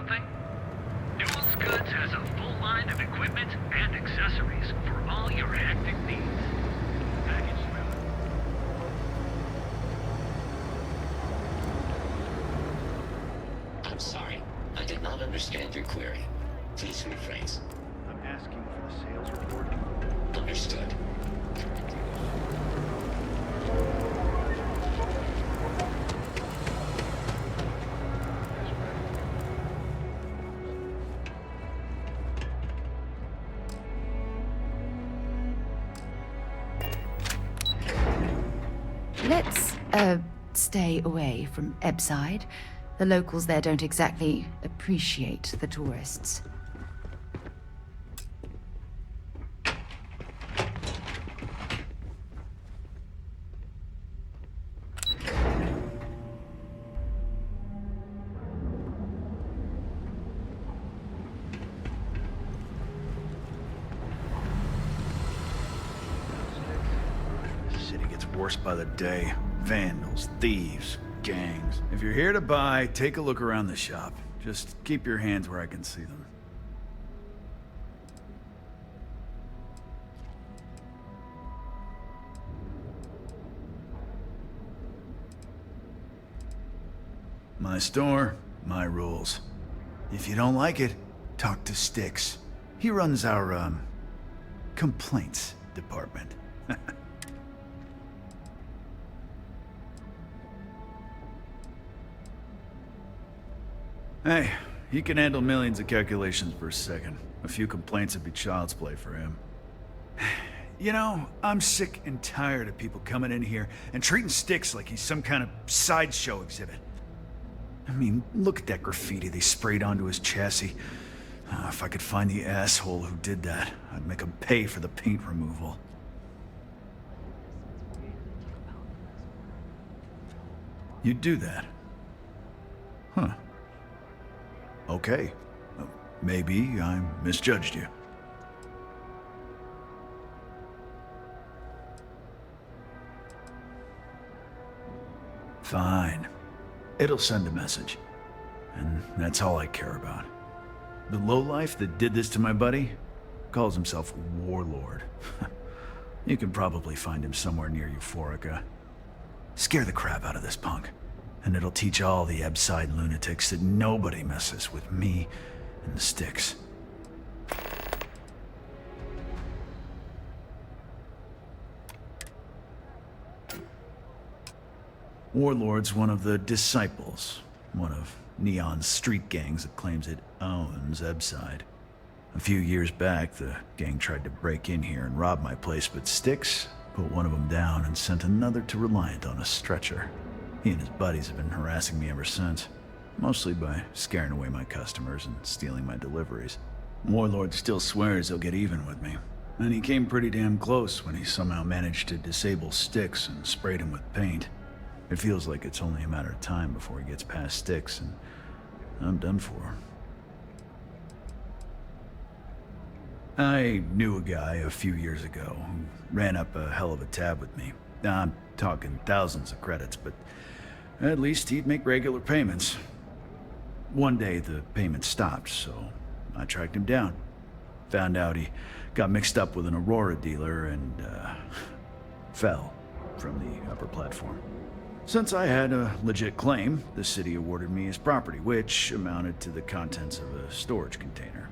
something? Newell's Goods has a full line of equipment and accessories for all your hectic needs. Package I'm sorry. I did not understand your query. Please rephrase. I'm asking for the sales report. Understood. Let's, stay away from Ebbside. The locals there don't exactly appreciate the tourists. This city gets worse by the day. Vandals, thieves, gangs. If you're here to buy, take a look around the shop. Just keep your hands where I can see them. My store, my rules. If you don't like it, talk to Styx. He runs our, complaints department. Hey, he can handle millions of calculations per second. A few complaints would be child's play for him. You know, I'm sick and tired of people coming in here and treating Styx like he's some kind of sideshow exhibit. I mean, look at that graffiti they sprayed onto his chassis. If I could find the asshole who did that, I'd make him pay for the paint removal. You'd do that? Huh. Okay. Maybe I misjudged you. Fine. It'll send a message. And that's all I care about. The lowlife that did this to my buddy calls himself Warlord. You can probably find him somewhere near Euphorica. Scare the crap out of this punk. And it'll teach all the Ebbside lunatics that nobody messes with me and the Styx. Warlord's one of the Disciples, one of Neon's street gangs that claims it owns Ebbside. A few years back, the gang tried to break in here and rob my place, but Styx put one of them down and sent another to Reliant on a stretcher. He and his buddies have been harassing me ever since, mostly by scaring away my customers and stealing my deliveries. Warlord still swears he'll get even with me, and he came pretty damn close when he somehow managed to disable Styx and sprayed him with paint. It feels like it's only a matter of time before he gets past Styx, and I'm done for. I knew a guy a few years ago who ran up a hell of a tab with me. I'm talking thousands of credits, but at least he'd make regular payments. One day the payments stopped, so I tracked him down. Found out he got mixed up with an Aurora dealer and fell from the upper platform. Since I had a legit claim, the city awarded me his property, which amounted to the contents of a storage container.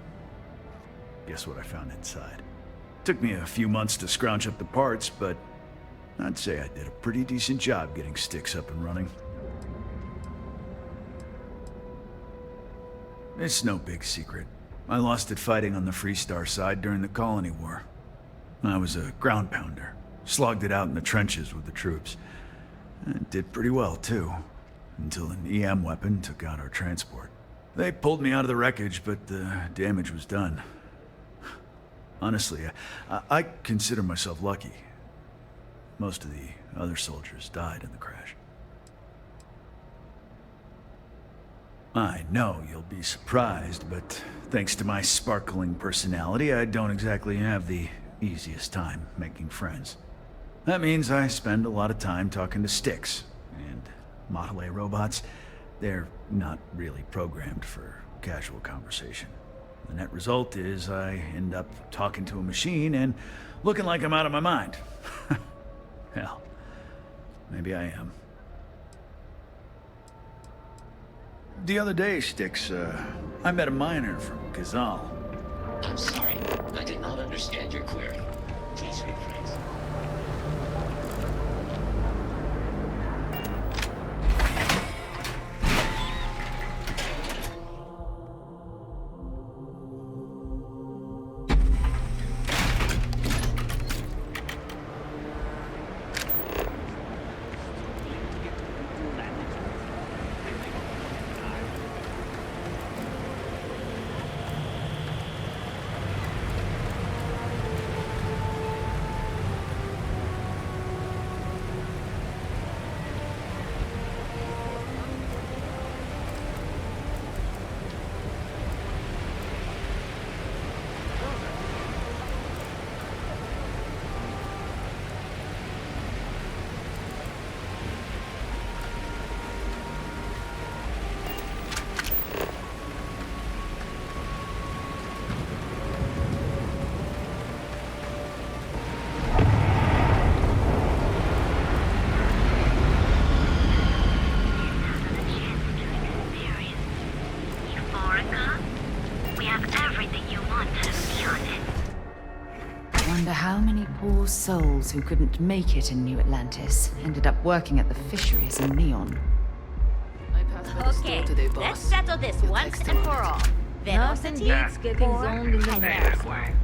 Guess what I found inside? Took me a few months to scrounge up the parts, but I'd say I did a pretty decent job getting Styx up and running. It's no big secret. I lost it fighting on the Freestar side during the Colony War. I was a ground pounder, slogged it out in the trenches with the troops. And did pretty well, too, until an EM weapon took out our transport. They pulled me out of the wreckage, but the damage was done. Honestly, I consider myself lucky. Most of the other soldiers died in the crash. I know you'll be surprised, but thanks to my sparkling personality, I don't exactly have the easiest time making friends. That means I spend a lot of time talking to Styx, and Model A robots, they're not really programmed for casual conversation. The net result is I end up talking to a machine and looking like I'm out of my mind. Hell, maybe I am. The other day, Styx, I met a miner from Gazal. I'm sorry. I did not understand your query. Please rephrase. How many poor souls who couldn't make it in New Atlantis ended up working at the fisheries in Neon. Okay, let's settle this once and for all. Velocity or chimera?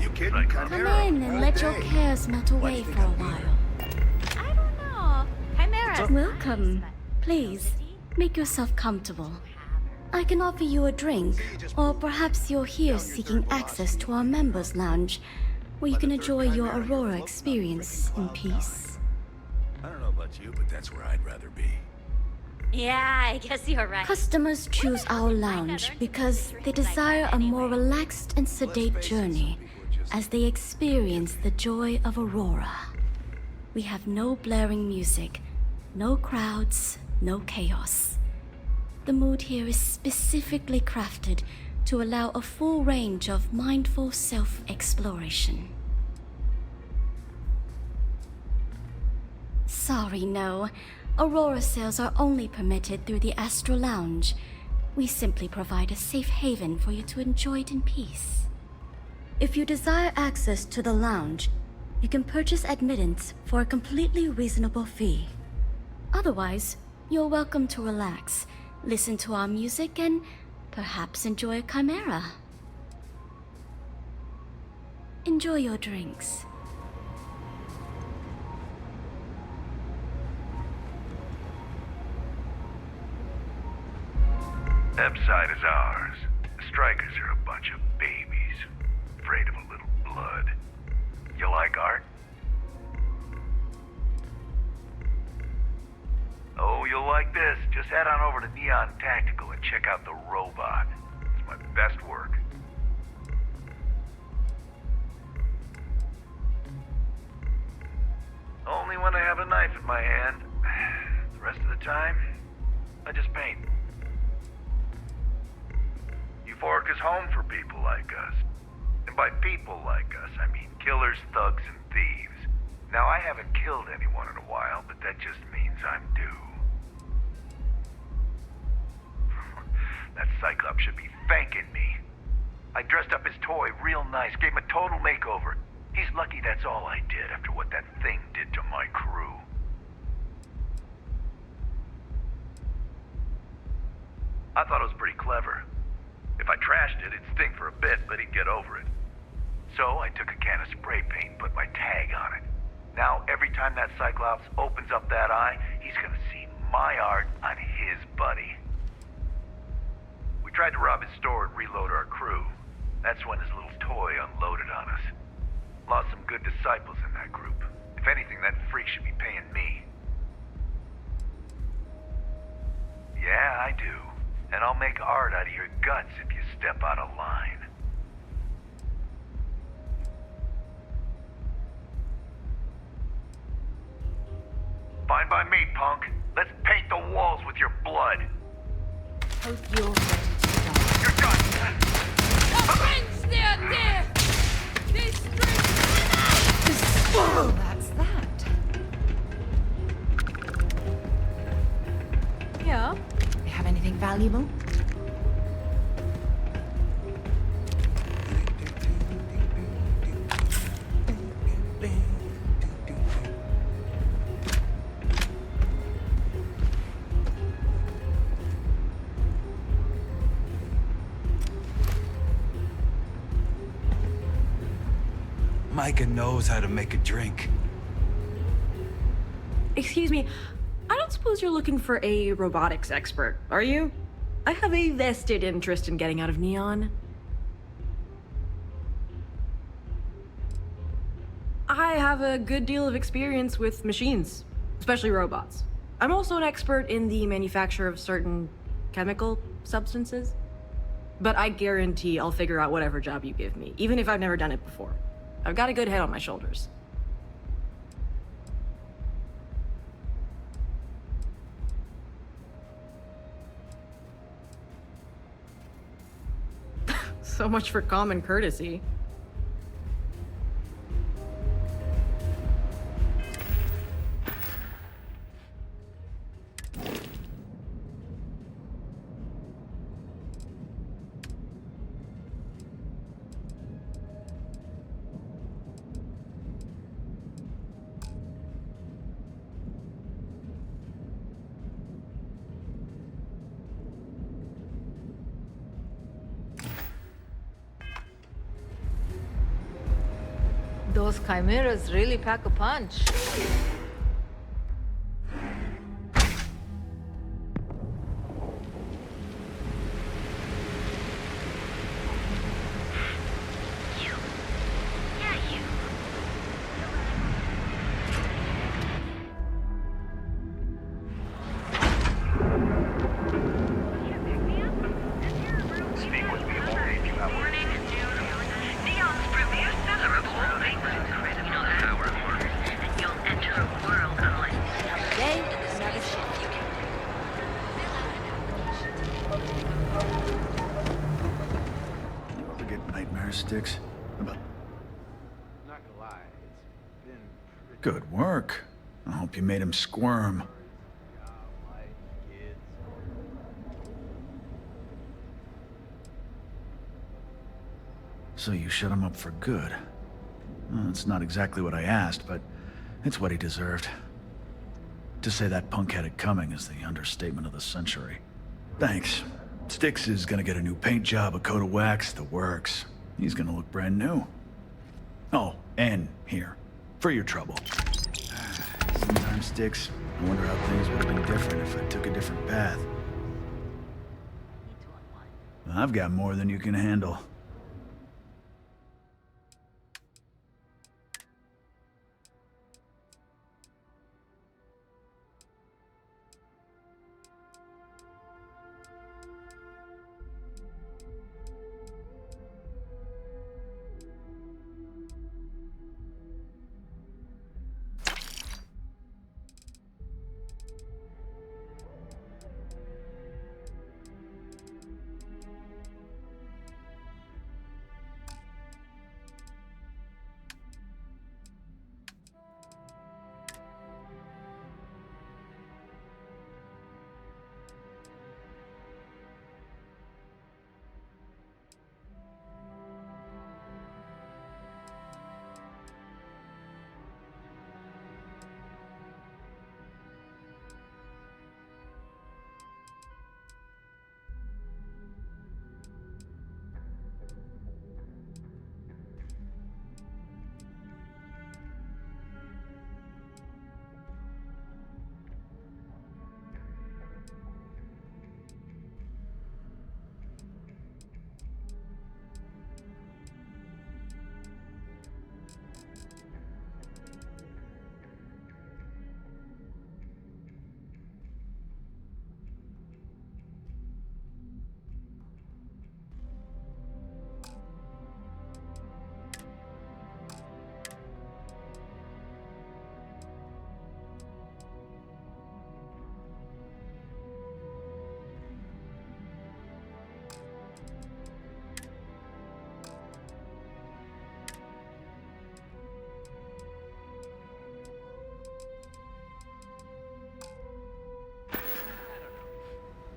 You kidding? Come in and let your cares melt away for a while. I don't know. Chimera. Welcome. Please, make yourself comfortable. I can offer you a drink, or perhaps you're here seeking access to our members' lounge, where you can enjoy your Aurora experience in peace. I don't know about you, but that's where I'd rather be. Yeah, I guess you're right. Customers choose our lounge because they desire a more relaxed and sedate journey as they experience the joy of Aurora. We have no blaring music, no crowds, no chaos. The mood here is specifically crafted to allow a full range of mindful self-exploration. Sorry, no. Aurora sales are only permitted through the Astral Lounge. We simply provide a safe haven for you to enjoy it in peace. If you desire access to the lounge, you can purchase admittance for a completely reasonable fee. Otherwise, you're welcome to relax, listen to our music, and perhaps enjoy a chimera. Enjoy your drinks. Epside is ours. The strikers are a bunch of babies, afraid of a little blood. You like art? Oh, you'll like this. Just head on over to Neon Tactical and check out the robot. It's my best work. Only when I have a knife in my hand. The rest of the time, I just paint. Euphoric is home for people like us. And by people like us, I mean killers, thugs, and thieves. Now, I haven't killed anyone in a while, but that just means I'm due. That Cyclops should be thanking me. I dressed up his toy real nice, gave him a total makeover. He's lucky that's all I did after what that thing did to my crew. I thought it was pretty clever. If I trashed it, it'd stink for a bit, but he'd get over it. So I took a can of spray paint and put my tag on it. Now, every time that Cyclops opens up that eye, he's gonna see my art on his buddy. We tried to rob his store and reload our crew. That's when his little toy unloaded on us. Lost some good disciples in that group. If anything, that freak should be paying me. Yeah, I do. And I'll make art out of your guts if you step out of line. Fine by me, punk. Let's paint the walls with your blood. Hope you're ready to die. You're done. Oh, that's that. Yeah. You have anything valuable? Micah knows how to make a drink. Excuse me, I don't suppose you're looking for a robotics expert, are you? I have a vested interest in getting out of Neon. I have a good deal of experience with machines, especially robots. I'm also an expert in the manufacture of certain chemical substances. But I guarantee I'll figure out whatever job you give me, even if I've never done it before. I've got a good head on my shoulders. So much for common courtesy. Those chimeras really pack a punch. Sticks? About... Not gonna lie, it's been pretty Good work. I hope you made him squirm. like kids. So you shut him up for good. Well, it's not exactly what I asked, but it's what he deserved. To say that punk had it coming is the understatement of the century. Thanks. Sticks is gonna get a new paint job, a coat of wax, the works. He's gonna look brand new. Oh, and here, for your trouble. Sometimes, Sticks, I wonder how things would have been different if I took a different path. I've got more than you can handle.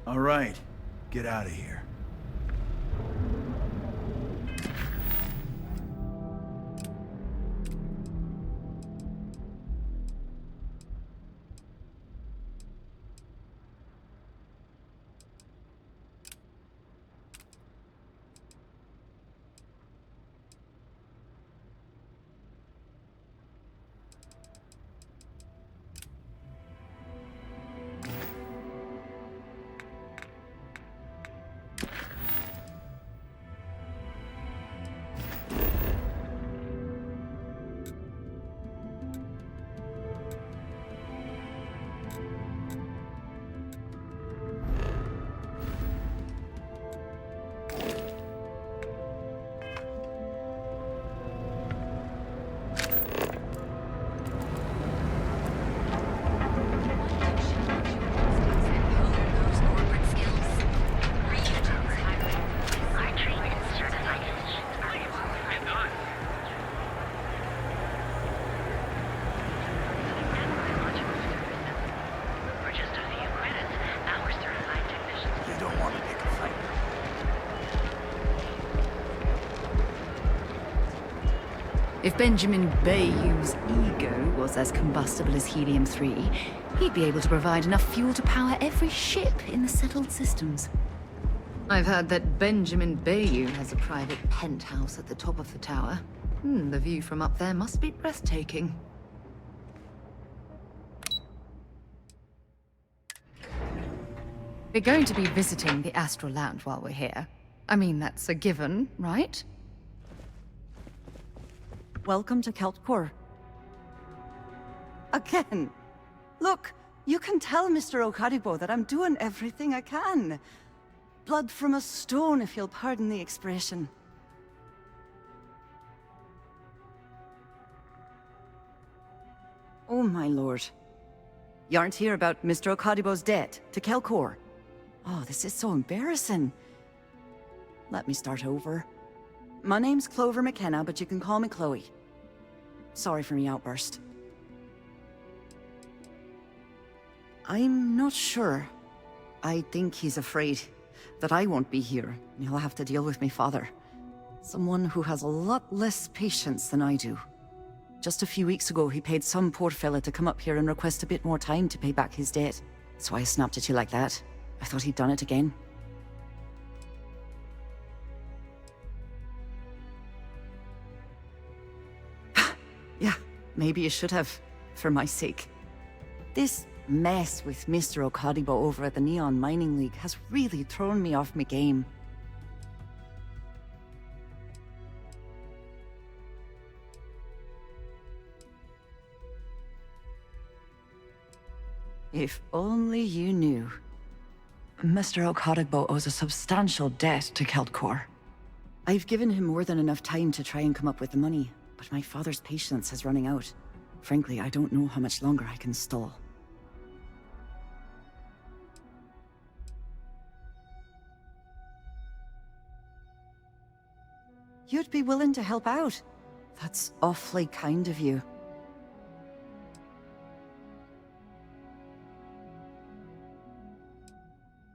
All right, get out of here. If Benjamin Bayou's ego was as combustible as helium-3, he'd be able to provide enough fuel to power every ship in the settled systems. I've heard that Benjamin Bayou has a private penthouse at the top of the tower. The view from up there must be breathtaking. We're going to be visiting the Astral Lounge while we're here. I mean, that's a given, right? Welcome to Keltcore. Again. Look, you can tell Mr. Okadibo that I'm doing everything I can. Blood from a stone, if you'll pardon the expression. Oh, my lord. You aren't here about Mr. Okadibo's debt to Kelkor. Oh, this is so embarrassing. Let me start over. My name's Clover McKenna, but you can call me Chloe. Sorry for me outburst. I'm not sure. I think he's afraid that I won't be here, and he'll have to deal with my father. Someone who has a lot less patience than I do. Just a few weeks ago, he paid some poor fella to come up here and request a bit more time to pay back his debt. So I snapped at you like that. I thought he'd done it again. Yeah, maybe you should have, for my sake. This mess with Mr. Okadibo over at the Neon Mining League has really thrown me off my game. If only you knew. Mr. Okadibo owes a substantial debt to Keltcore. I've given him more than enough time to try and come up with the money, but my father's patience is running out. Frankly, I don't know how much longer I can stall. You'd be willing to help out. That's awfully kind of you.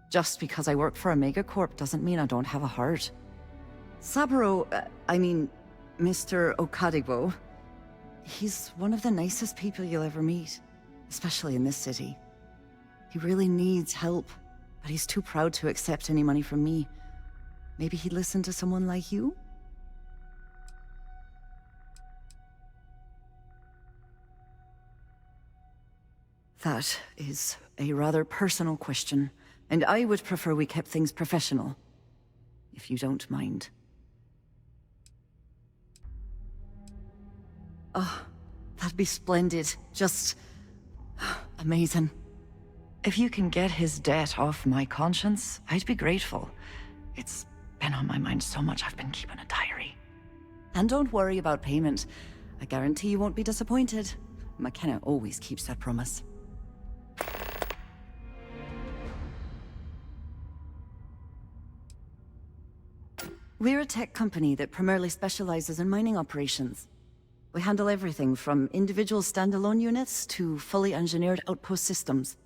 Just because I work for a megacorp doesn't mean I don't have a heart. Saburo, Mr. Okadibo, he's one of the nicest people you'll ever meet, especially in this city. He really needs help, but he's too proud to accept any money from me. Maybe he'd listen to someone like you? That is a rather personal question, and I would prefer we kept things professional, if you don't mind. Oh, that'd be splendid. Just amazing. If you can get his debt off my conscience, I'd be grateful. It's been on my mind so much I've been keeping a diary. And don't worry about payment. I guarantee you won't be disappointed. McKenna always keeps that promise. We're a tech company that primarily specializes in mining operations. We handle everything from individual standalone units to fully engineered outpost systems.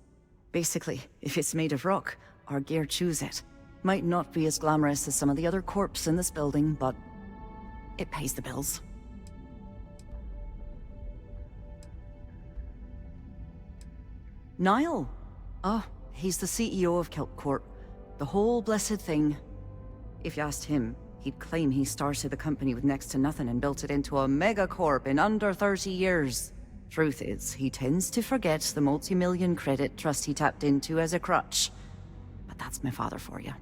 Basically, if it's made of rock, Our gear choose it. Might not be as glamorous as some of the other corps in this building, but it pays the bills. Niall? Oh, he's the CEO of Kelp Corp. The whole blessed thing. If you asked him, he'd claim he started the company with next to nothing and built it into a megacorp in under 30 years. Truth is, he tends to forget the multi-million credit trust he tapped into as a crutch. But that's my father for you.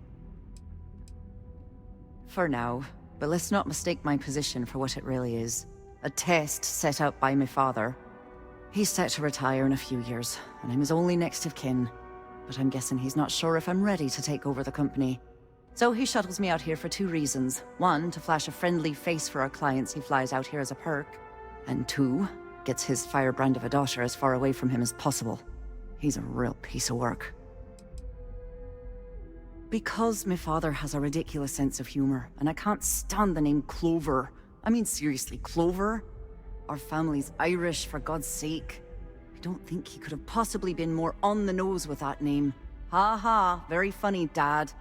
For now, but let's not mistake my position for what it really is. A test set out by my father. He's set to retire in a few years, and I'm his only next of kin. But I'm guessing he's not sure if I'm ready to take over the company. So he shuttles me out here for 2 reasons. 1, to flash a friendly face for our clients he flies out here as a perk. And 2, gets his firebrand of a daughter as far away from him as possible. He's a real piece of work. Because my father has a ridiculous sense of humor, and I can't stand the name Clover. I mean, seriously, Clover? Our family's Irish, for God's sake. I don't think he could have possibly been more on the nose with that name. Ha ha, very funny, Dad.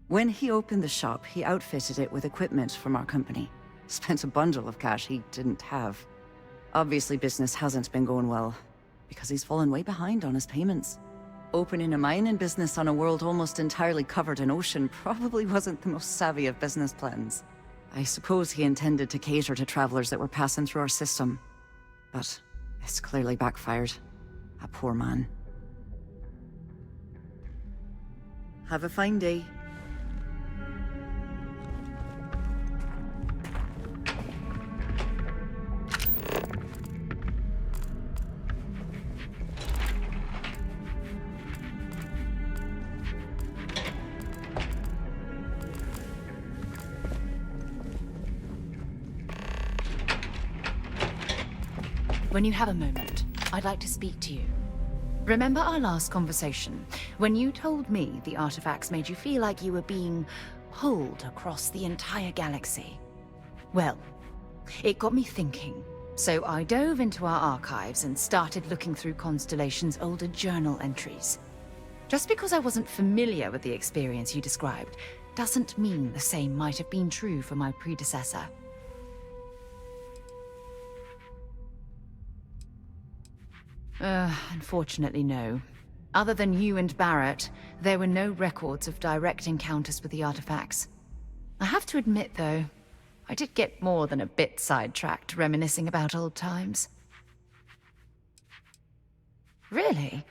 When he opened the shop, he outfitted it with equipment from our company. Spent a bundle of cash he didn't have. Obviously, business hasn't been going well, because he's fallen way behind on his payments. Opening a mining business on a world almost entirely covered in ocean probably wasn't the most savvy of business plans. I suppose he intended to cater to travelers that were passing through our system. But it's clearly backfired. A poor man. Have a fine day. When you have a moment, I'd like to speak to you. Remember our last conversation, when you told me the artifacts made you feel like you were being pulled across the entire galaxy? Well, it got me thinking, so I dove into our archives and started looking through Constellation's older journal entries. Just because I wasn't familiar with the experience you described, doesn't mean the same might have been true for my predecessor. Unfortunately, no. Other than you and Barrett, there were no records of direct encounters with the artifacts. I have to admit, though, I did get more than a bit sidetracked reminiscing about old times. Really?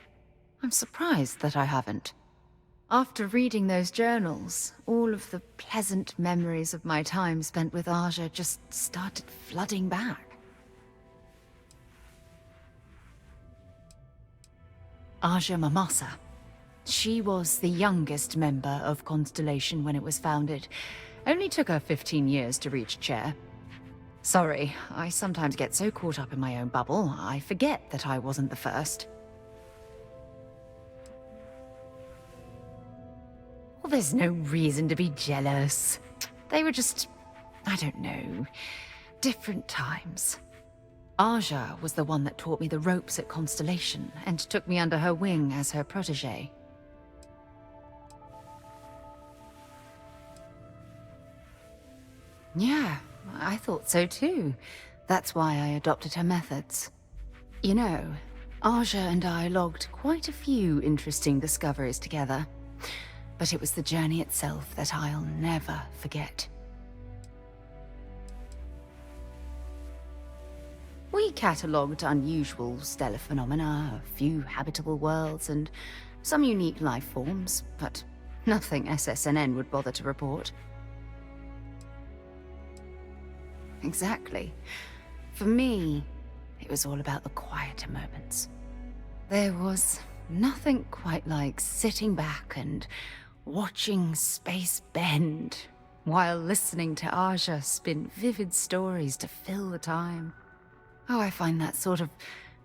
I'm surprised that I haven't. After reading those journals, all of the pleasant memories of my time spent with Aja just started flooding back. Aja Mamasa. She was the youngest member of Constellation when it was founded. Only took her 15 years to reach chair. Sorry, I sometimes get so caught up in my own bubble, I forget that I wasn't the first. Well, there's no reason to be jealous. They were just, I don't know, different times. Aja was the one that taught me the ropes at Constellation and took me under her wing as her protege. Yeah, I thought so too. That's why I adopted her methods. You know, Aja and I logged quite a few interesting discoveries together, but it was the journey itself that I'll never forget. We catalogued unusual stellar phenomena, a few habitable worlds, and some unique life forms, but nothing SSNN would bother to report. Exactly. For me, it was all about the quieter moments. There was nothing quite like sitting back and watching space bend, while listening to Aja spin vivid stories to fill the time. Oh, I find that sort of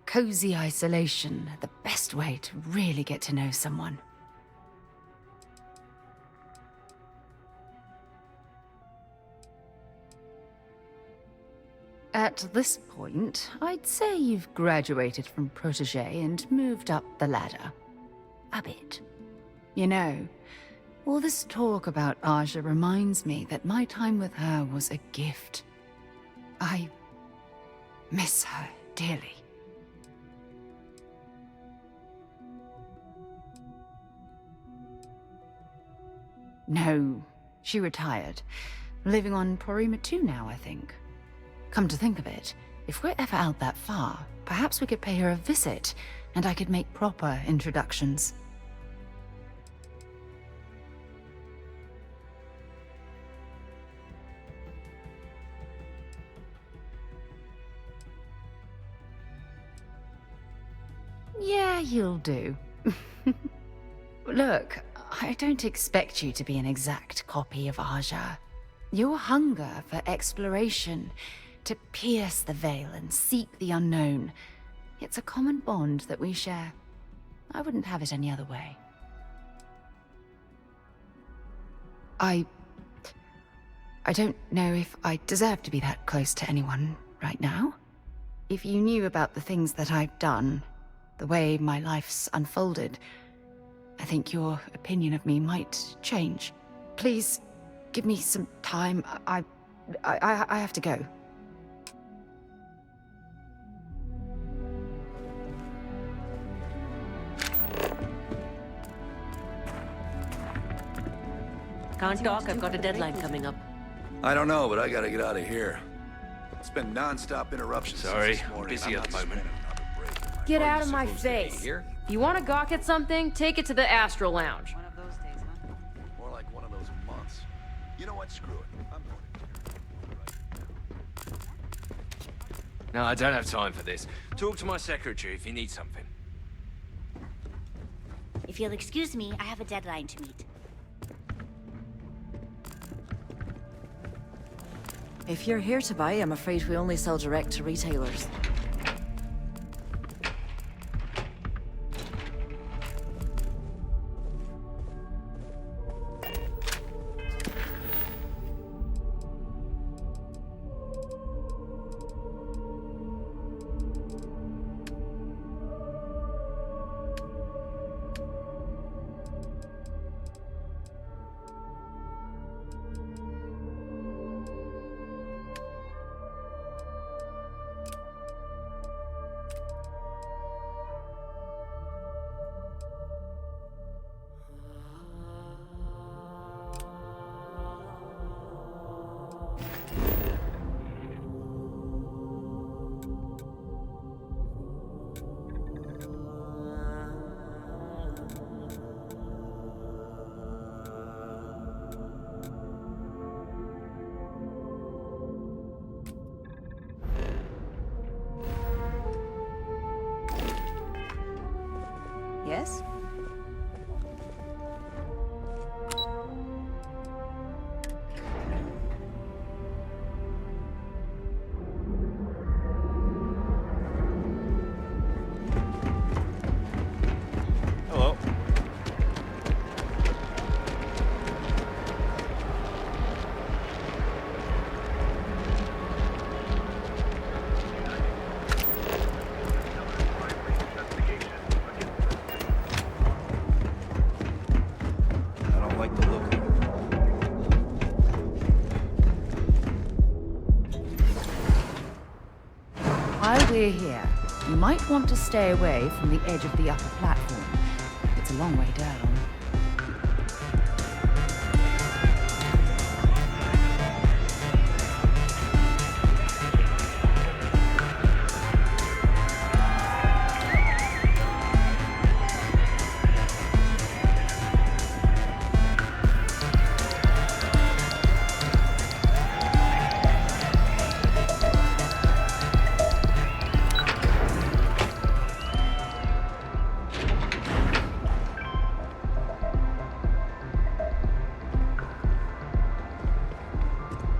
cozy isolation the best way to really get to know someone. At this point, I'd say you've graduated from protege and moved up the ladder. A bit. You know, all this talk about Aja reminds me that my time with her was a gift. I miss her dearly. No, she retired. Living on Porima 2 now, I think. Come to think of it, if we're ever out that far, perhaps we could pay her a visit, and I could make proper introductions. Yeah, you'll do. Look, I don't expect you to be an exact copy of Aja. Your hunger for exploration, to pierce the veil and seek the unknown, it's a common bond that we share. I wouldn't have it any other way. I don't know if I deserve to be that close to anyone right now. If you knew about the things that I've done, the way my life's unfolded, I think your opinion of me might change. Please, give me some time. I have to go. Can't talk, I've got a deadline coming up. I don't know, but I gotta get out of here. It's been non-stop interruptions. Sorry, since this morning. busy at the moment. Get out of my face. You want to gawk at something? Take it to the Astral Lounge. One of those days, huh? More like one of those months. You know what? Screw it. I'm going to. No, I don't have time for this. Talk to my secretary if you need something. If you'll excuse me, I have a deadline to meet. If you're here to buy, I'm afraid we only sell direct to retailers. Yes? Hello. While we're here, you might want to stay away from the edge of the upper platform. It's a long way down.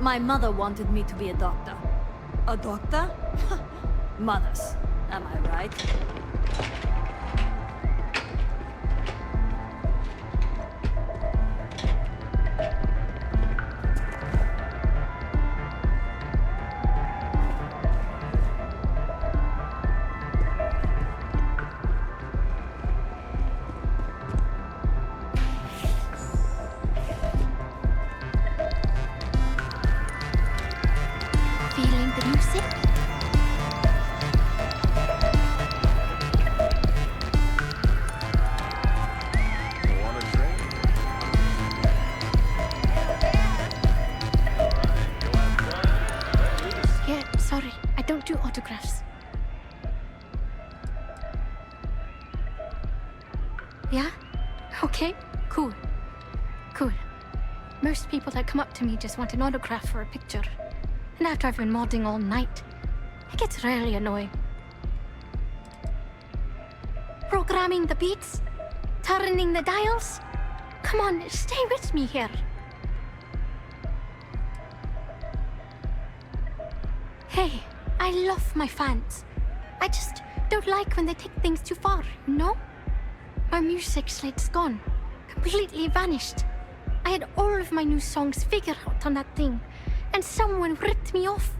My mother wanted me to be a doctor. A doctor? Mothers. Am I right? music? Want a drink? Yeah, sorry. I don't do autographs. Yeah? Okay, cool. Cool. Most people that come up to me just want an autograph or a picture. And after I've been modding all night, it gets really annoying. Programming the beats? Turning the dials? Come on, stay with me here. Hey, I love my fans. I just don't like when they take things too far, you know? My music slate's gone. Completely vanished. I had all of my new songs figured out on that thing, and someone ripped me off.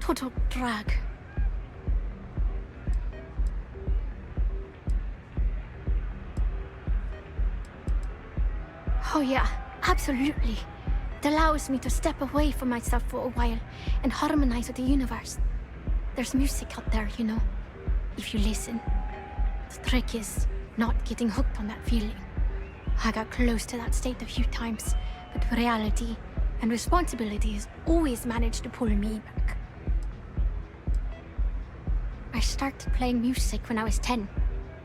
Total drag. Oh yeah, absolutely. It allows me to step away from myself for a while and harmonize with the universe. There's music out there, you know, if you listen. The trick is not getting hooked on that feeling. I got close to that state a few times, but reality and responsibility has always managed to pull me back. I started playing music when I was 10.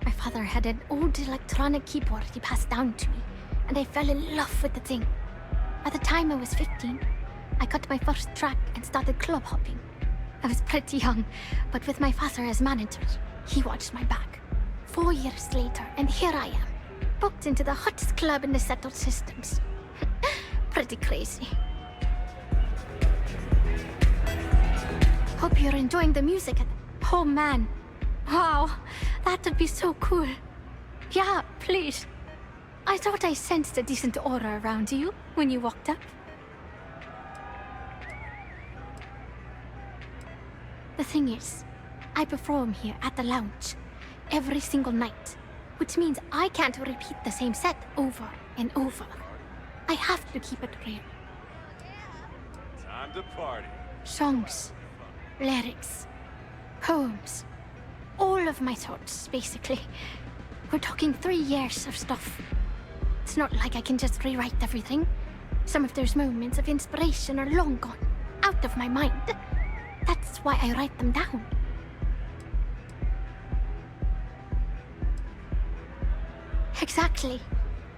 My father had an old electronic keyboard he passed down to me, and I fell in love with the thing. By the time I was 15, I got my first track and started club hopping. I was pretty young, but with my father as manager, he watched my back. 4 years later, and here I am, booked into the hottest club in the settled systems. Pretty crazy. Hope you're enjoying the music. Oh man. Wow, that would be so cool. Yeah, please. I thought I sensed a decent aura around you when you walked up. The thing is, I perform here at the lounge every single night, which means I can't repeat the same set over and over. I have to keep it real. Time to party. Songs, lyrics, poems, all of my thoughts, basically. We're talking 3 years of stuff. It's not like I can just rewrite everything. Some of those moments of inspiration are long gone, out of my mind. That's why I write them down. Exactly.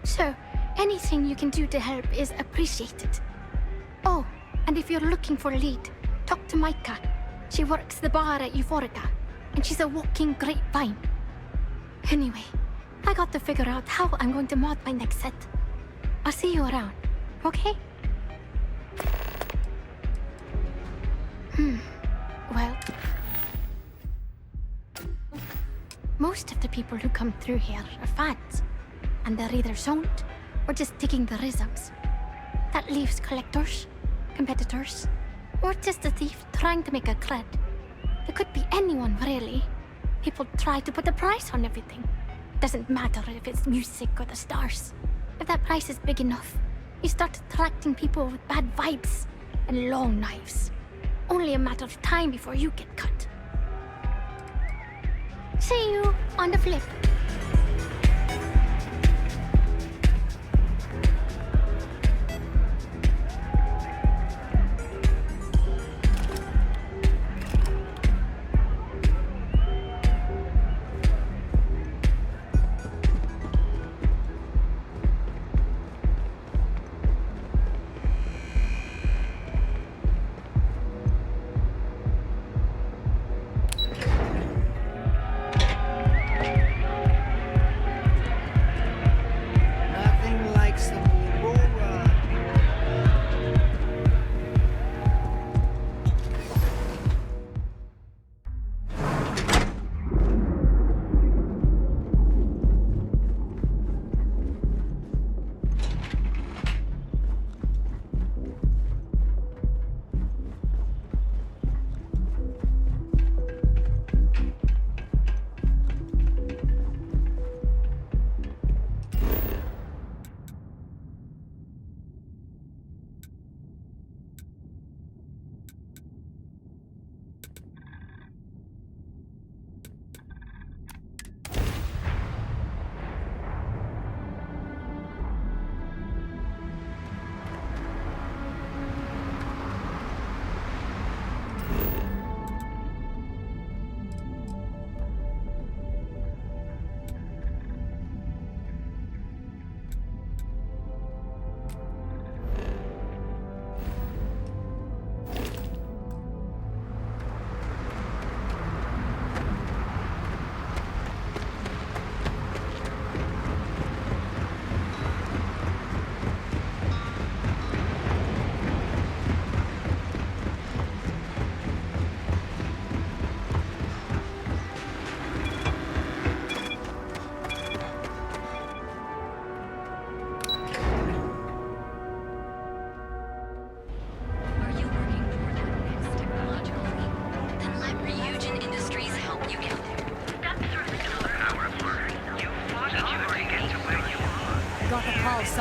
So, anything you can do to help is appreciated. Oh, and if you're looking for a lead, talk to Micah. She works the bar at Euphorica, and she's a walking grapevine. Anyway, I got to figure out how I'm going to mod my next set. I'll see you around, okay? Well... most of the people who come through here are fans, and they're either zoned or just digging the rhythms. That leaves collectors, competitors, or just a thief trying to make a cred. It could be anyone, really. People try to put a price on everything. It doesn't matter if it's music or the stars. If that price is big enough, you start attracting people with bad vibes and long knives. Only a matter of time before you get cut. See you on the flip.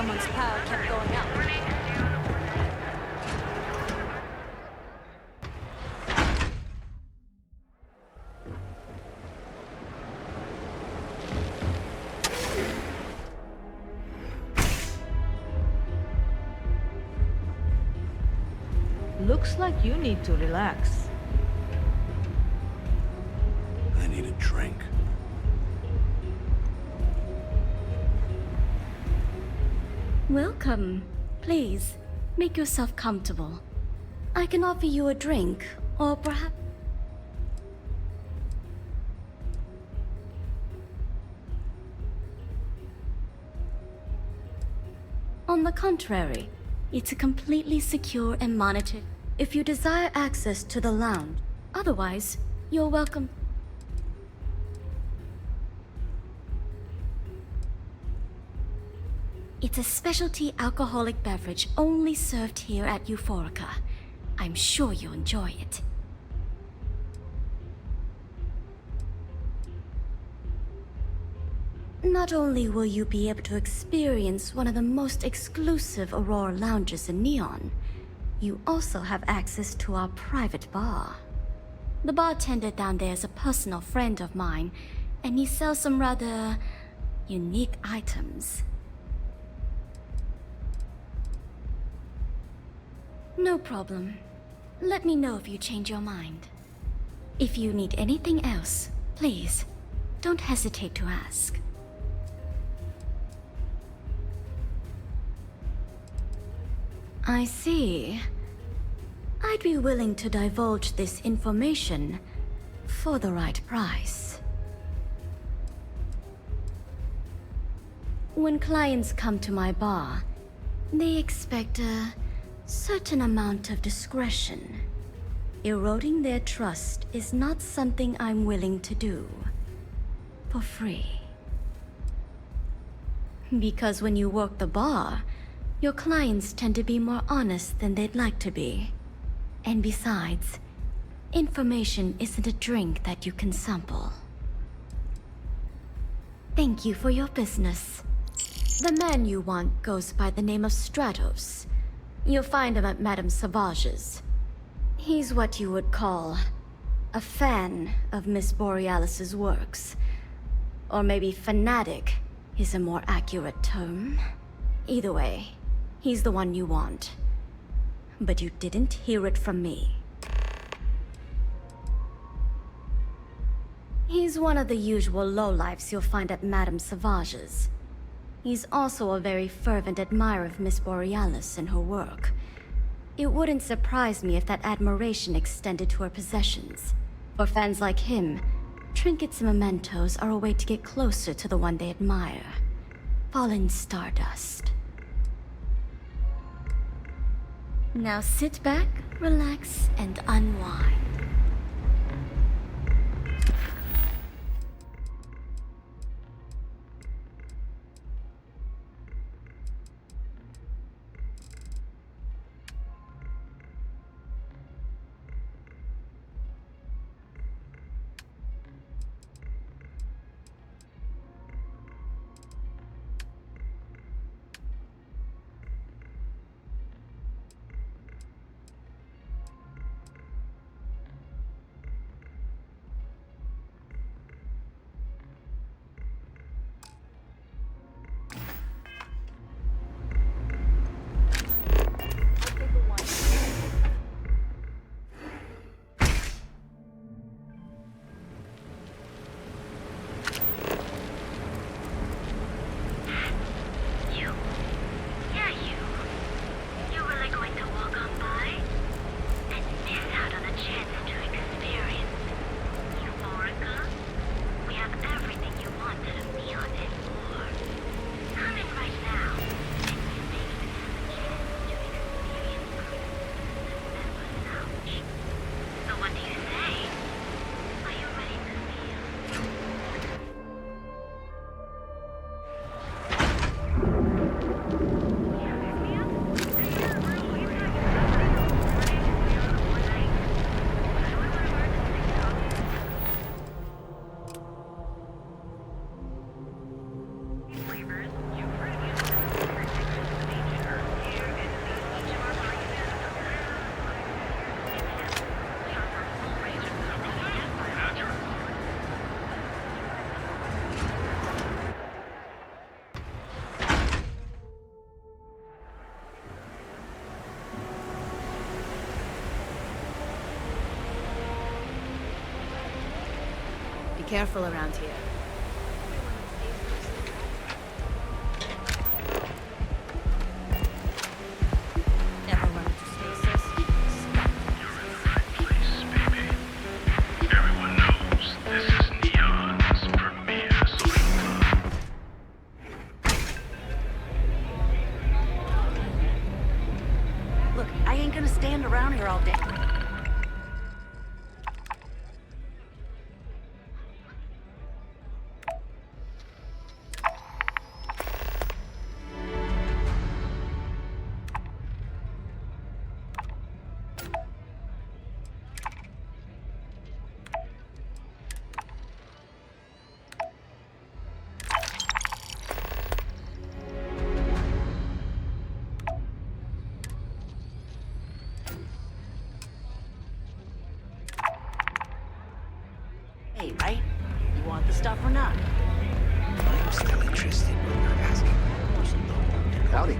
Someone's power kept going out. Looks like you need to relax. I need a drink. Welcome. Please, make yourself comfortable. I can offer you a drink, or perhaps... On the contrary, it's a completely secure and monitored if you desire access to the lounge. Otherwise, you're welcome. It's a specialty alcoholic beverage only served here at Euphorica. I'm sure you'll enjoy it. Not only will you be able to experience one of the most exclusive Aurora lounges in Neon, you also have access to our private bar. The bartender down there is a personal friend of mine, and he sells some rather unique items. No problem. Let me know if you change your mind. If you need anything else, please, don't hesitate to ask. I see. I'd be willing to divulge this information for the right price. When clients come to my bar, they expect a certain amount of discretion. Eroding their trust is not something I'm willing to do for free. Because when you work the bar, your clients tend to be more honest than they'd like to be. And besides, information isn't a drink that you can sample. Thank you for your business. The man you want goes by the name of Stratos. You'll find him at Madame Sauvage's. He's what you would call a fan of Miss Borealis's works. Or maybe fanatic is a more accurate term. Either way, he's the one you want. But you didn't hear it from me. He's one of the usual lowlifes you'll find at Madame Sauvage's. He's also a very fervent admirer of Miss Borealis and her work. It wouldn't surprise me if that admiration extended to her possessions. For fans like him, trinkets and mementos are a way to get closer to the one they admire. Fallen stardust. Now sit back, relax, and unwind. careful around here. Ever run into stasis? Everyone knows this is Neon's premier social club. Look, I ain't gonna stand around here all day. Hey, right? You want the stuff or not? I'm still interested when you're asking. Howdy.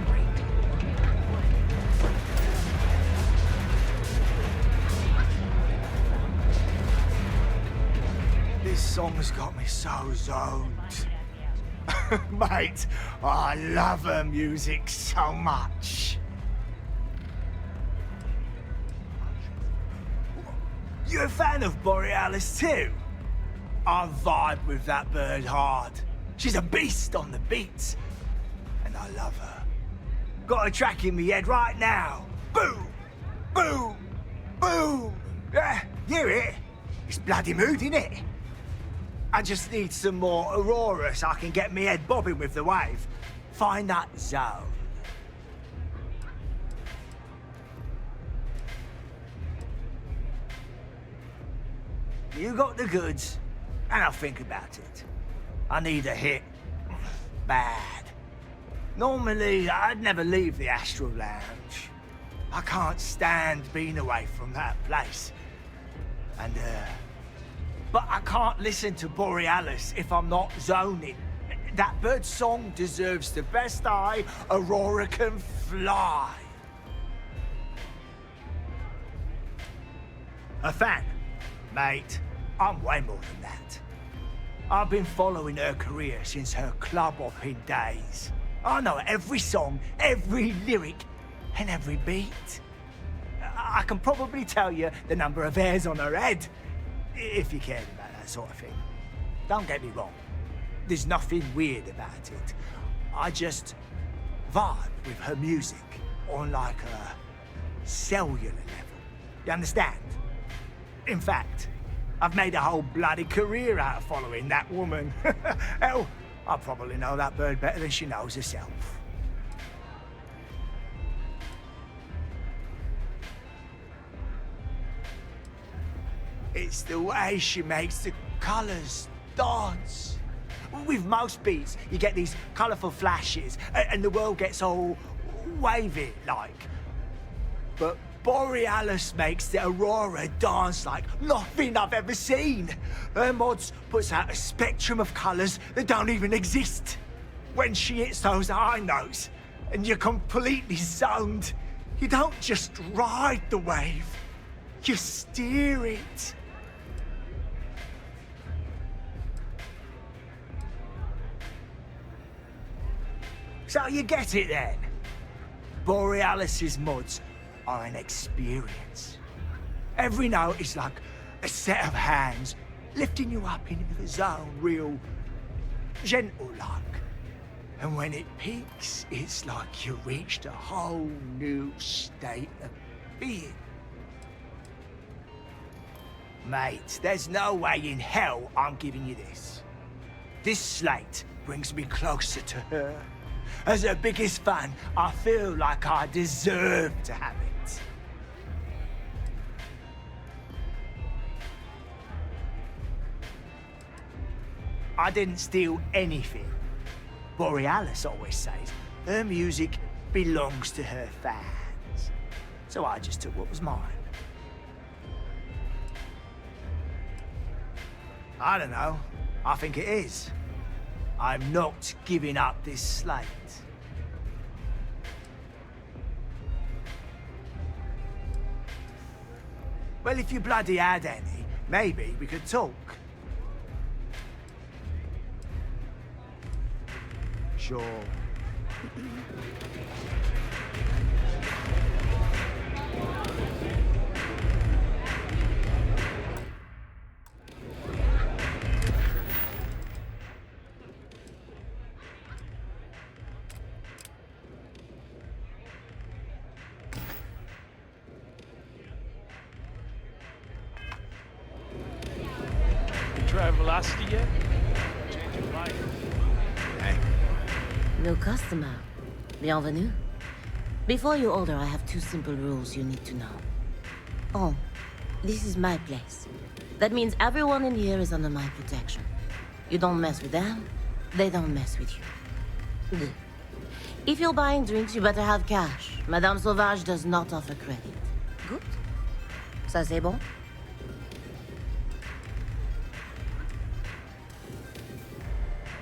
This song's got me so zoned. Mate, I love her music so much. You a fan of Borealis too? I vibe with that bird hard. She's a beast on the beats. And I love her. Got a track in me head right now. Boom! Boom! Boom! Yeah, hear it? It's bloody mood, innit? I just need some more Aurora so I can get me head bobbing with the wave. Find that zone. You got the goods, and I'll think about it. I need a hit. Bad. Normally, I'd never leave the Astral Lounge. I can't stand being away from that place. And, but I can't listen to Borealis if I'm not zoning. That bird's song deserves the best eye Aurora can fly. A fan, mate. I'm way more than that. I've been following her career since her club hopping days. I know every song, every lyric, and every beat. I can probably tell you the number of hairs on her head, if you cared about that sort of thing. Don't get me wrong. There's nothing weird about it. I just vibe with her music on like a cellular level. You understand? In fact, I've made a whole bloody career out of following that woman. Hell, I probably know that bird better than she knows herself. It's the way she makes the colours dance. With most beats, you get these colourful flashes, and the world gets all wavy-like. But Borealis makes the Aurora dance like nothing I've ever seen. Her mods puts out a spectrum of colours that don't even exist. When she hits those high notes, and you're completely zoned, you don't just ride the wave, you steer it. So you get it then? Borealis's mods are an experience. Every note is like a set of hands lifting you up into the zone real gentle-like. And when it peaks, it's like you reached a whole new state of being. Mate, there's no way in hell I'm giving you this. This slate brings me closer to her. As her biggest fan, I feel like I deserve to have it. I didn't steal anything. Borealis always says her music belongs to her fans. So I just took what was mine. I don't know. I think it is. I'm not giving up this slate. Well, if you bloody had any, maybe we could talk. sure. Try velocity yet? Change your mind. Hey. No customer. Bienvenue. Before you order, I have 2 simple rules you need to know. Oh, this is my place. That means everyone in here is under my protection. You don't mess with them, they don't mess with you. Good. If you're buying drinks, you better have cash. Madame Sauvage does not offer credit. Good? Ça c'est bon?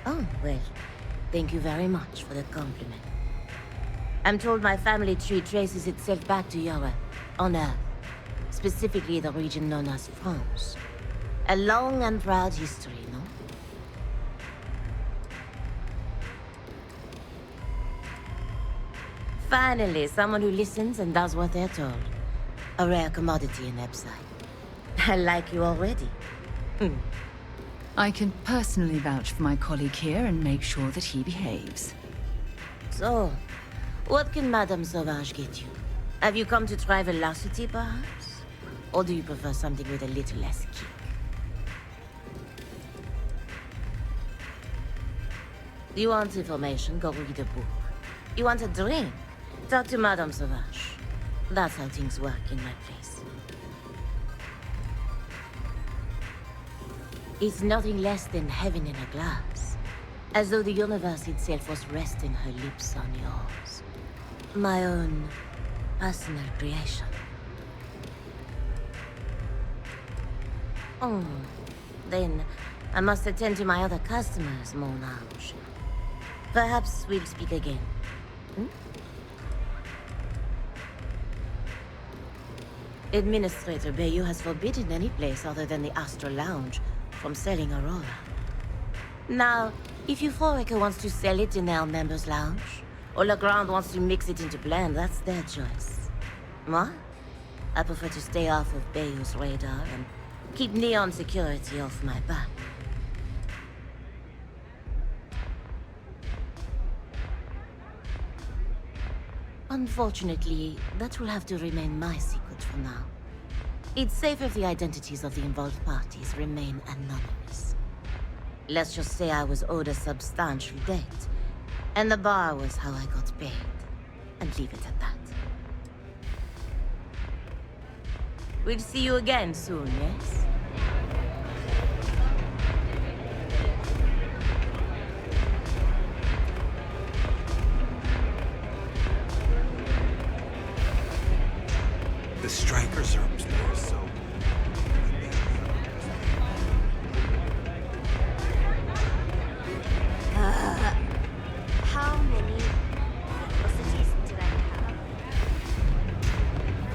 Oh, well, thank you very much for the compliment. I'm told my family tree traces itself back to Europe, on Earth. Specifically the region known as France. A long and proud history, no? Finally, someone who listens and does what they're told. A rare commodity in Epside. I like you already. I can personally vouch for my colleague here and make sure that he behaves. So, what can Madame Sauvage get you? Have you come to try velocity, perhaps? Or do you prefer something with a little less kick? You want information? Go read a book. You want a drink? Talk to Madame Sauvage. That's how things work in my place. It's nothing less than heaven in a glass. As though the universe itself was resting her lips on yours. My own personal creation. Oh, then I must attend to my other customers, mon ange. Perhaps we'll speak again. Administrator Bayou has forbidden any place other than the Astral Lounge from selling Aurora. Now, if Euphorica wants to sell it in our members' lounge, or Legrand wants to mix it into blend, that's their choice. Moi, I prefer to stay off of Bayou's radar and keep Neon security off my back. Unfortunately, that will have to remain my secret for now. It's safe if the identities of the involved parties remain anonymous. Let's just say I was owed a substantial debt, and the bar was how I got paid, and leave it at that. We'll see you again soon, yes? The strikers are upstairs, so... How many publicities did I have?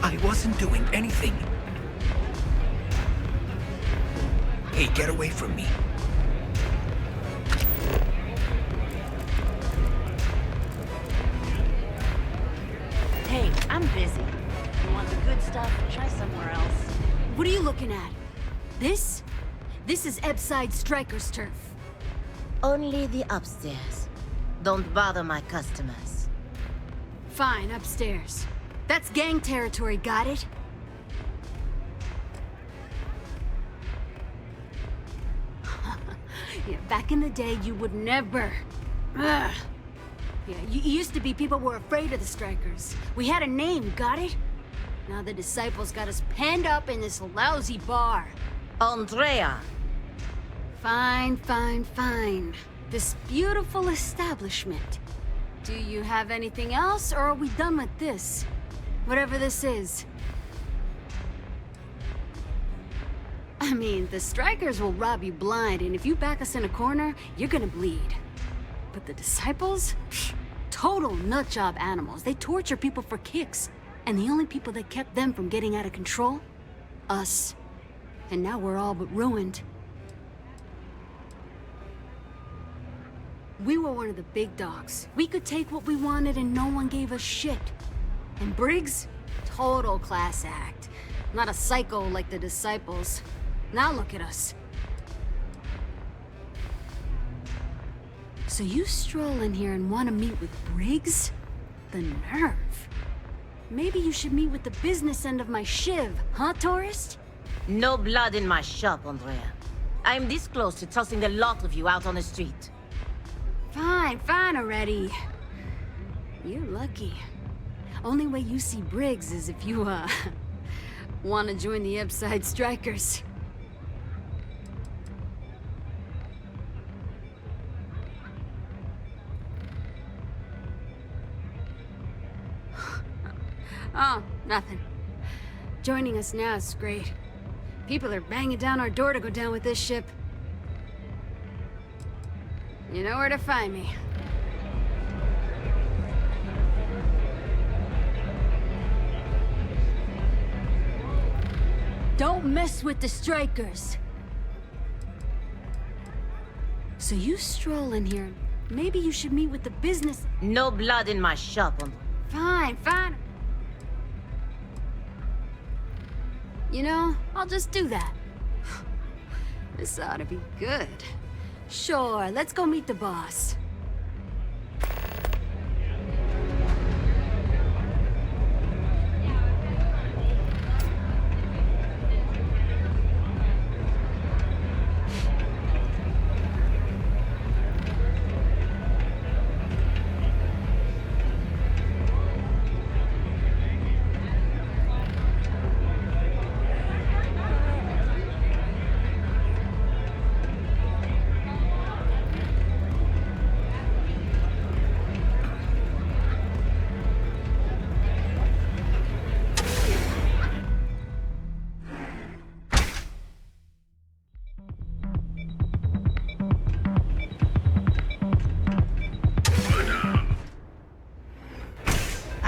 I wasn't doing anything. Hey, get away from me. Hey, I'm busy. You want the good stuff? Try somewhere else. What are you looking at? This? This is Epside Striker's turf. Only the upstairs. Don't bother my customers. Fine, upstairs. That's gang territory, got it? Yeah, back in the day, you would never... Ugh. Yeah, you used to be people were afraid of the Strikers. We had a name, got it? Now the Disciples got us penned up in this lousy bar. Andrea! Fine, fine, fine. This beautiful establishment. Do you have anything else, or are we done with this? Whatever this is. I mean, the Strikers will rob you blind, and if you back us in a corner, you're gonna bleed. But the Disciples? Pfft, total nutjob animals. They torture people for kicks. And the only people that kept them from getting out of control? Us. And now we're all but ruined. We were one of the big dogs. We could take what we wanted and no one gave us shit. And Briggs? Total class act. Not a psycho like the disciples. Now look at us. So you stroll in here and want to meet with Briggs? The nerve. Maybe you should meet with the business end of my shiv, huh, tourist? No blood in my shop, Andrea. I'm this close to tossing the lot of you out on the street. Fine already. You're lucky. Only way you see Briggs is if you, want to join the Upside Strikers. Oh, nothing. Joining us now is great. People are banging down our door to go down with this ship. You know where to find me. Don't mess with the Strikers. So you stroll in here. Maybe you should meet with the business... No blood in my shop, Fine. You know, I'll just do that. This ought to be good. Sure, let's go meet the boss.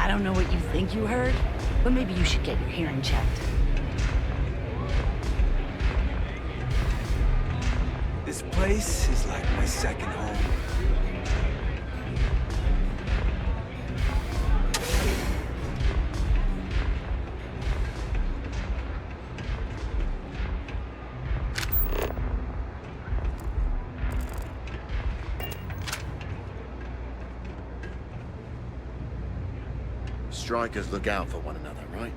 I don't know what you think you heard, but maybe you should get your hearing checked. This place is like my second home. Strikers look out for one another, right?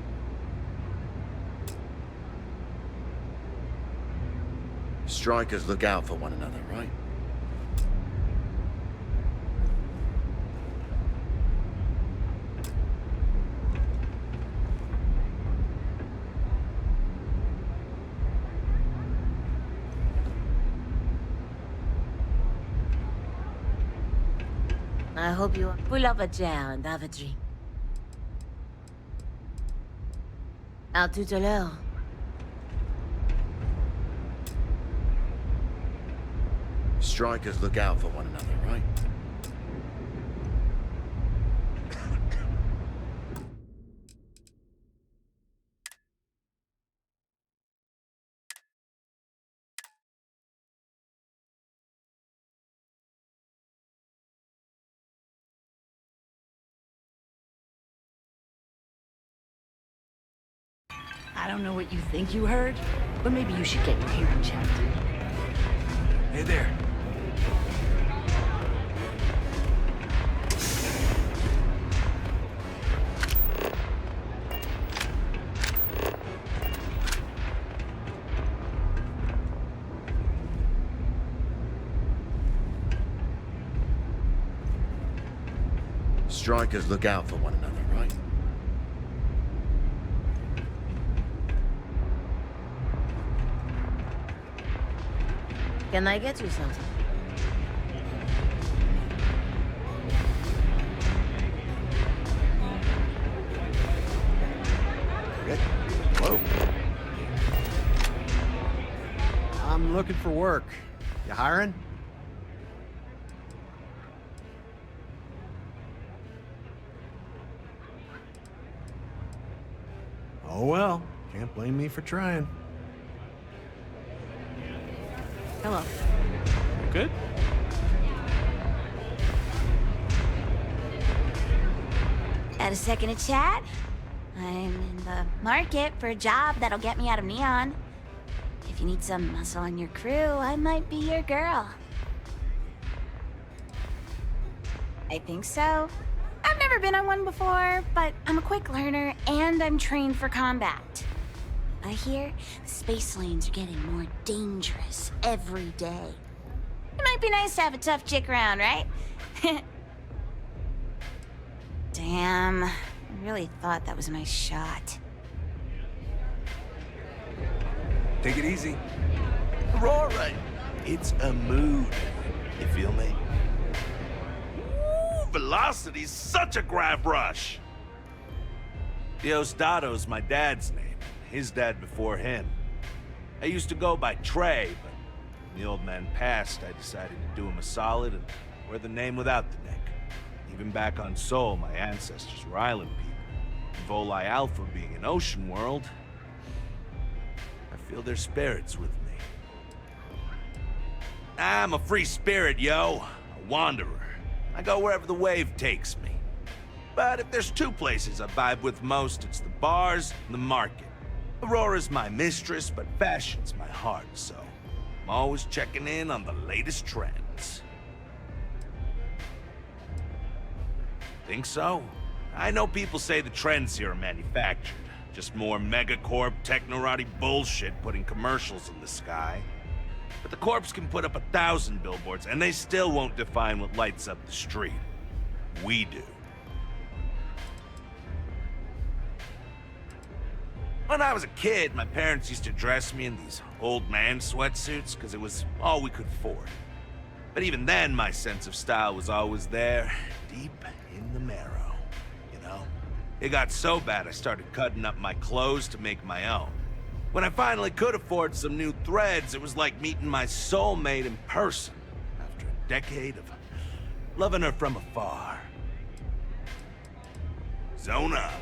Strikers look out for one another, right? I hope you pull up a chair and have a drink. À tout à l'heure. Strikers look out for one another, right? I don't know what you think you heard, but maybe you should get your hearing checked. Hey there. Strikers look out for one another, right? Can I get you something? Whoa. I'm looking for work. You hiring? Oh well, can't blame me for trying. Hello. Good? Got a second to chat? I'm in the market for a job that'll get me out of Neon. If you need some muscle on your crew, I might be your girl. I think so. I've never been on one before, but I'm a quick learner and I'm trained for combat. I hear the space lanes are getting more dangerous every day. It might be nice to have a tough chick around, right? Damn, I really thought that was my shot. Take it easy. Aurora, it's a mood. You feel me? Ooh, Velocity's such a grab rush. Diosdado's my dad's name. His dad before him. I used to go by Trey, but when the old man passed, I decided to do him a solid and wear the name without the neck. Even back on Sol, my ancestors were island people. Volii Alpha being an ocean world, I feel their spirits with me. I'm a free spirit, yo. A wanderer. I go wherever the wave takes me. But if there's two places I vibe with most, it's the bars and the market. Aurora's my mistress, but fashion's my heart, so I'm always checking in on the latest trends. Think so? I know people say the trends here are manufactured. Just more megacorp, technorati bullshit putting commercials in the sky. But the corps can put up 1,000 billboards, and they still won't define what lights up the street. We do. When I was a kid, my parents used to dress me in these old man sweatsuits because it was all we could afford. But even then, my sense of style was always there, deep in the marrow, you know? It got so bad I started cutting up my clothes to make my own. When I finally could afford some new threads, it was like meeting my soulmate in person after a decade of loving her from afar. Zone up.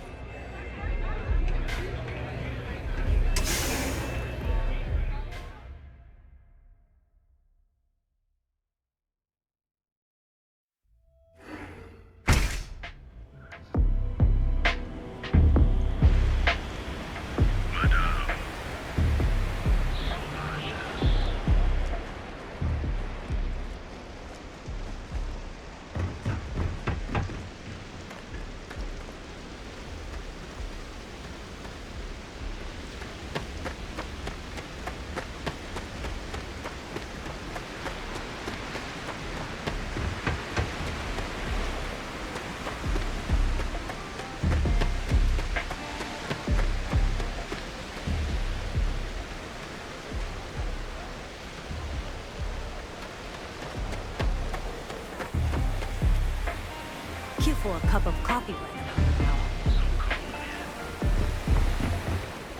For a cup of coffee right now.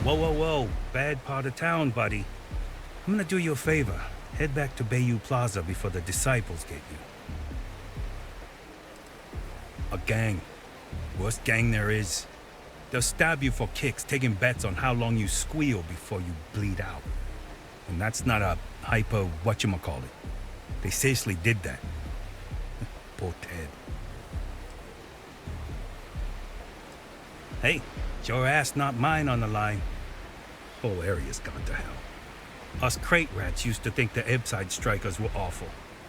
Whoa, whoa, whoa. Bad part of town, buddy. I'm gonna do you a favor. Head back to Bayou Plaza before the disciples get you. A gang. Worst gang there is. They'll stab you for kicks, taking bets on how long you squeal before you bleed out. And that's not a hyper whatchamacallit. They seriously did that. Poor Ted. Hey, it's your ass, not mine on the line. Whole area's gone to hell. Us crate rats used to think the Ebbside strikers were awful,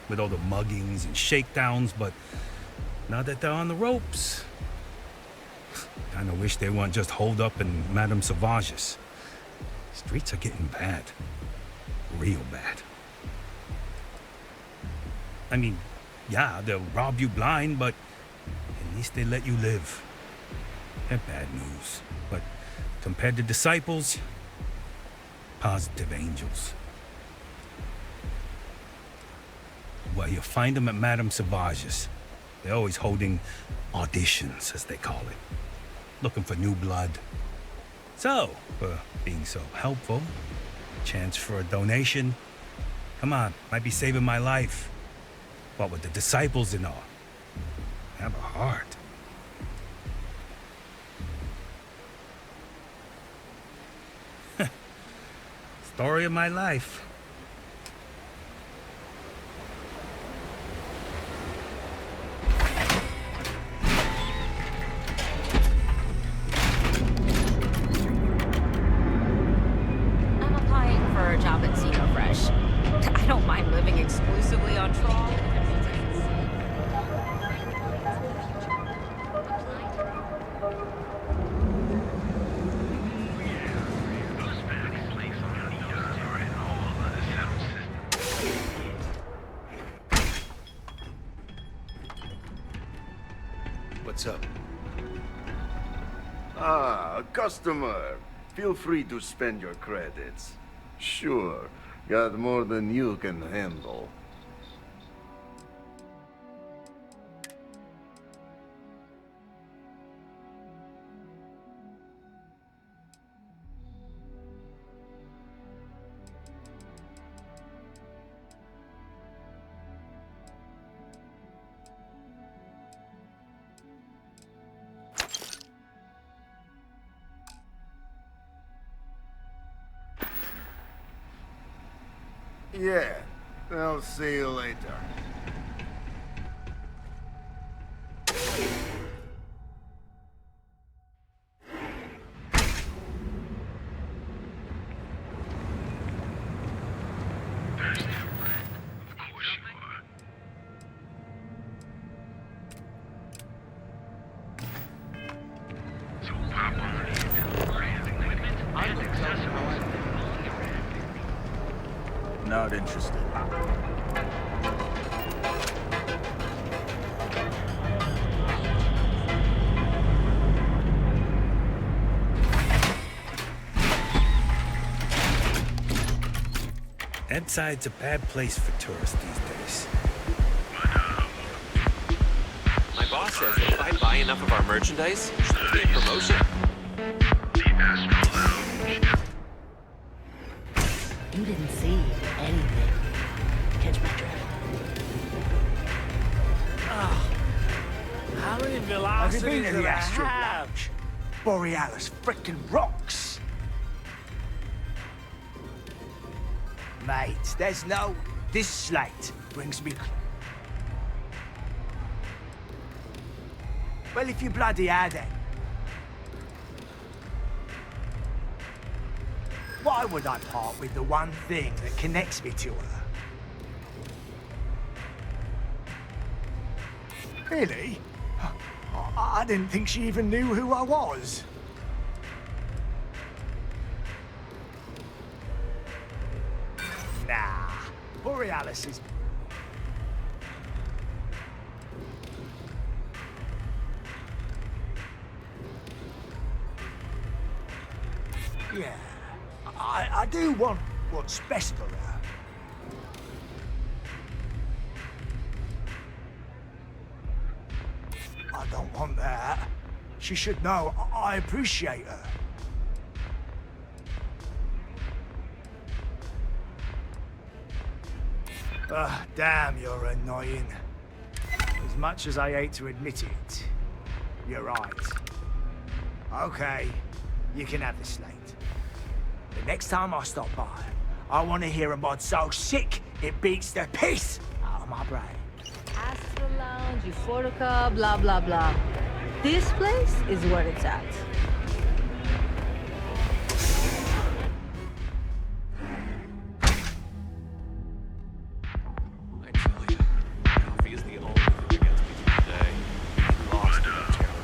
with all the muggings and shakedowns, but now that they're on the ropes, kinda wish they weren't just holed up in Madame Sauvage's. Streets are getting bad. Real bad. I mean, yeah, they'll rob you blind, but at least they let you live. They're bad news, but compared to disciples, positive angels. Well, you'll find them at Madame Sauvage's. They're always holding auditions, as they call it. Looking for new blood. So, for being so helpful, chance for a donation. Come on, might be saving my life. What with the disciples and all. Have a heart. Story of my life. a job at Xeno Fresh. I don't mind living exclusively on Tron. What's up? Ah, a customer. Feel free to spend your credits. Sure, got more than you can handle. Yeah, I'll see you later. Not interested. Ebbside's a bad place for tourists these days. My boss says that if I buy enough of our merchandise, there'll be a promotion. You didn't see anything. Catch my drift. How many velocities have you been to the Astral Lounge? Borealis frickin' rocks. Mate, there's no... This slate brings me... Well, if you bloody had it. Why would I part with the one thing that connects me to her? Really? I didn't think she even knew who I was. Nah, Borealis is... Yeah, I do want what's best for her. I don't want that. She should know I appreciate her. Damn, you're annoying. As much as I hate to admit it, you're right. Okay, you can have the slate. The next time I stop by, I want to hear a mod so sick it beats the piss out of my brain. Astral Lounge, Euphorica, blah, blah, blah. This place is where it's at. I tell you, coffee is the only thing that gets me through the day. Lost in that town.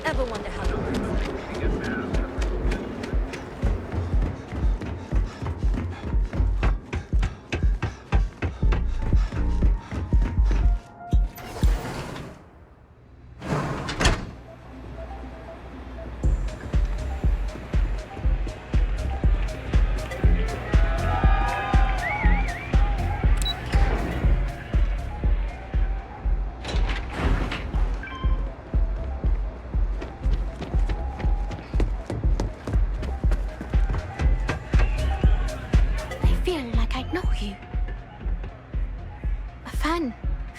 Ever wonder how it works?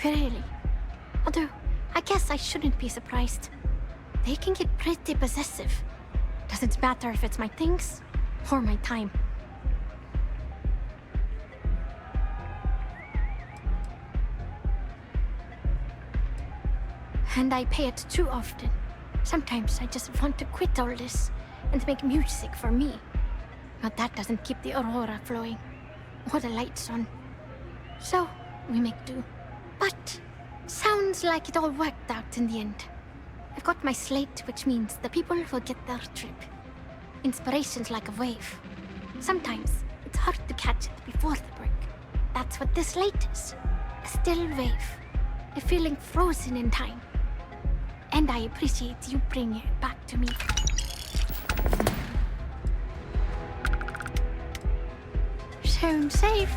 Really. Although, I guess I shouldn't be surprised. they can get pretty possessive. Doesn't matter if it's my things or my time. And I pay it too often. Sometimes I just want to quit all this and make music for me. But that doesn't keep the aurora flowing or the lights on. So we make do. But sounds like it all worked out in the end. I've got my slate, which means the people will get their trip. Inspiration's like a wave. Sometimes it's hard to catch it before the break. That's what this slate is. A still wave. A feeling frozen in time. And I appreciate you bringing it back to me. Sound safe.